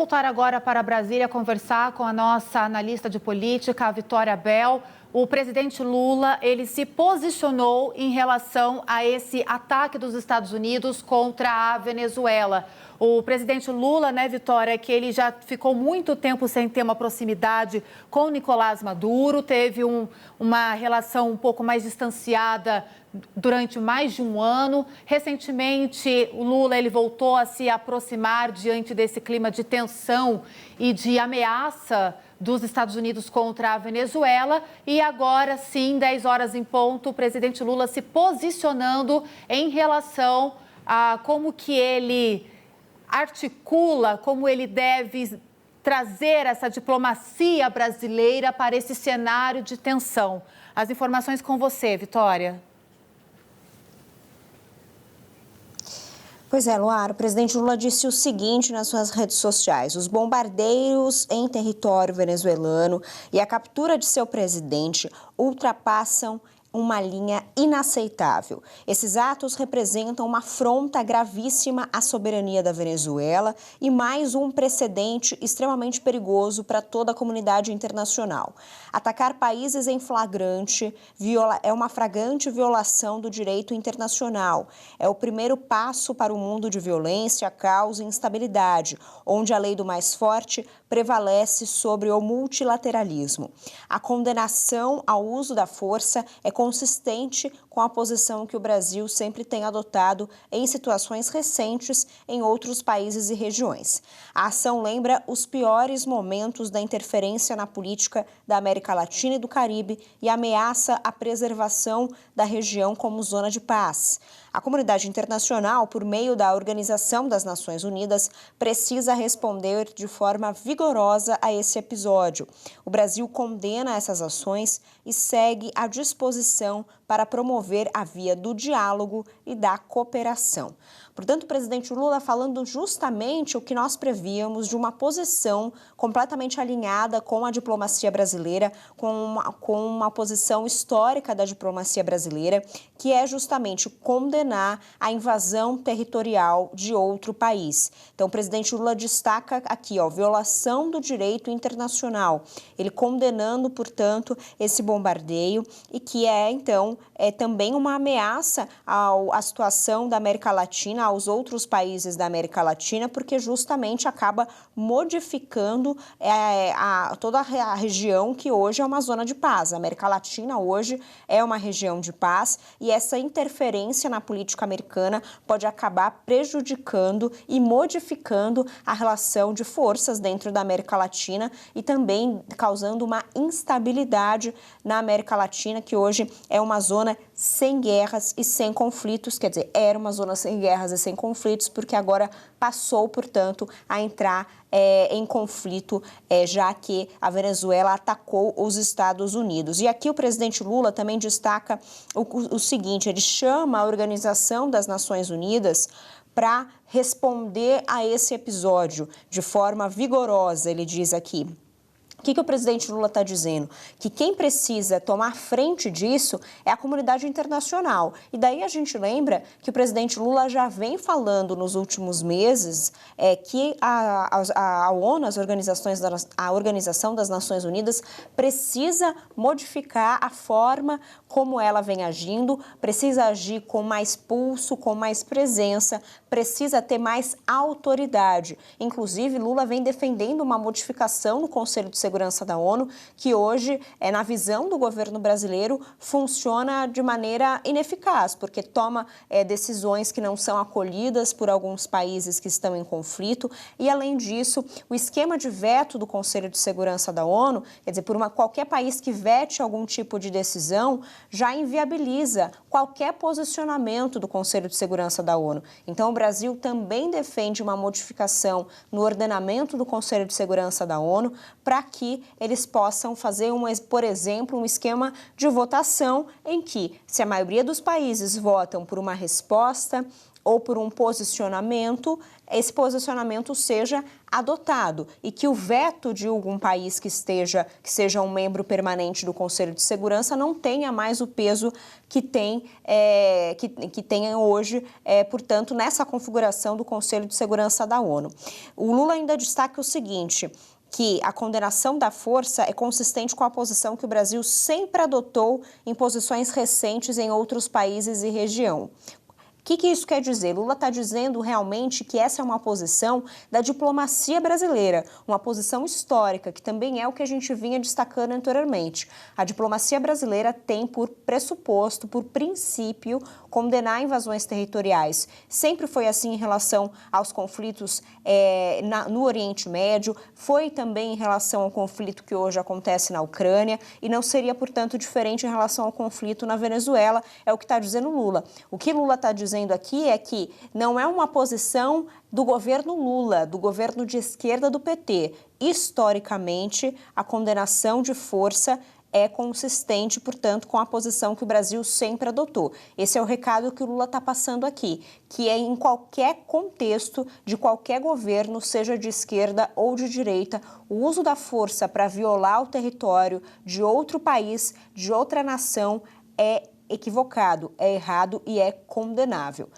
Voltar agora para Brasília conversar com a nossa analista de política, a Vitória Bel. O presidente Lula, ele se posicionou em relação a esse ataque dos Estados Unidos contra a Venezuela. O presidente Lula, né, Vitória, que ele já ficou muito tempo sem ter uma proximidade com Nicolás Maduro, teve uma relação um pouco mais distanciada durante mais de um ano. Recentemente, o Lula ele voltou a se aproximar diante desse clima de tensão e de ameaça dos Estados Unidos contra a Venezuela. E agora sim, 10 horas em ponto, o presidente Lula se posicionando em relação a como que ele articula, como ele deve trazer essa diplomacia brasileira para esse cenário de tensão. As informações com você, Vitória. Pois é, Luara, o presidente Lula disse o seguinte nas suas redes sociais: os bombardeios em território venezuelano e a captura de seu presidente ultrapassam uma linha inaceitável. Esses atos representam uma afronta gravíssima à soberania da Venezuela e mais um precedente extremamente perigoso para toda a comunidade internacional. Atacar países em flagrante é uma flagrante violação do direito internacional. É o primeiro passo para um mundo de violência, caos e instabilidade, onde a lei do mais forte prevalece sobre o multilateralismo. A condenação ao uso da força é consistente com a posição que o Brasil sempre tem adotado em situações recentes em outros países e regiões. A ação lembra os piores momentos da interferência na política da América Latina e do Caribe e ameaça a preservação da região como zona de paz. A comunidade internacional, por meio da Organização das Nações Unidas, precisa responder de forma vigorosa a esse episódio. O Brasil condena essas ações e segue à disposição para promover a via do diálogo e da cooperação. Portanto, o presidente Lula falando justamente o que nós prevíamos, de uma posição completamente alinhada com a diplomacia brasileira, com uma posição histórica da diplomacia brasileira, que é justamente condenar a invasão territorial de outro país. Então, o presidente Lula destaca aqui, violação do direito internacional. Ele condenando, portanto, esse bombardeio e que então, também uma ameaça à situação da América Latina, aos outros países da América Latina, porque justamente acaba modificando toda a região que hoje é uma zona de paz. A América Latina hoje é uma região de paz e essa interferência na política americana pode acabar prejudicando e modificando a relação de forças dentro da América Latina e também causando uma instabilidade na América Latina, que hoje é uma zona sem guerras e sem conflitos, quer dizer, era uma zona sem guerras e sem conflitos, porque agora passou, portanto, a entrar em conflito, já que a Venezuela atacou os Estados Unidos. E aqui o presidente Lula também destaca o seguinte: ele chama a Organização das Nações Unidas para responder a esse episódio de forma vigorosa, ele diz aqui. O que o presidente Lula está dizendo? Que quem precisa tomar frente disso é a comunidade internacional. E daí a gente lembra que o presidente Lula já vem falando nos últimos meses que a ONU, a Organização das Nações Unidas, precisa modificar a forma como ela vem agindo, precisa agir com mais pulso, com mais presença, precisa ter mais autoridade. Inclusive, Lula vem defendendo uma modificação no Conselho de Segurança da ONU, que hoje, na visão do governo brasileiro, funciona de maneira ineficaz, porque toma decisões que não são acolhidas por alguns países que estão em conflito. E, além disso, o esquema de veto do Conselho de Segurança da ONU, quer dizer, qualquer país que vete algum tipo de decisão, já inviabiliza qualquer posicionamento do Conselho de Segurança da ONU. Então, o Brasil também defende uma modificação no ordenamento do Conselho de Segurança da ONU para que eles possam fazer, por exemplo, um esquema de votação em que, se a maioria dos países votam por uma resposta ou por um posicionamento, esse posicionamento seja adotado e que o veto de algum país que seja um membro permanente do Conselho de Segurança não tenha mais o peso que tem hoje, portanto, nessa configuração do Conselho de Segurança da ONU. O Lula ainda destaca o seguinte, que a condenação da força é consistente com a posição que o Brasil sempre adotou em posições recentes em outros países e região. O que isso quer dizer? Lula está dizendo realmente que essa é uma posição da diplomacia brasileira, uma posição histórica, que também é o que a gente vinha destacando anteriormente. A diplomacia brasileira tem por pressuposto, por princípio, condenar invasões territoriais. Sempre foi assim em relação aos conflitos no Oriente Médio, foi também em relação ao conflito que hoje acontece na Ucrânia e não seria, portanto, diferente em relação ao conflito na Venezuela, é o que está dizendo Lula. O que Lula está dizendo aqui é que não é uma posição do governo Lula, do governo de esquerda do PT. Historicamente, a condenação de força é consistente, portanto, com a posição que o Brasil sempre adotou. Esse é o recado que o Lula está passando aqui, que é em qualquer contexto de qualquer governo, seja de esquerda ou de direita, o uso da força para violar o território de outro país, de outra nação, é equivocado, é errado e é condenável.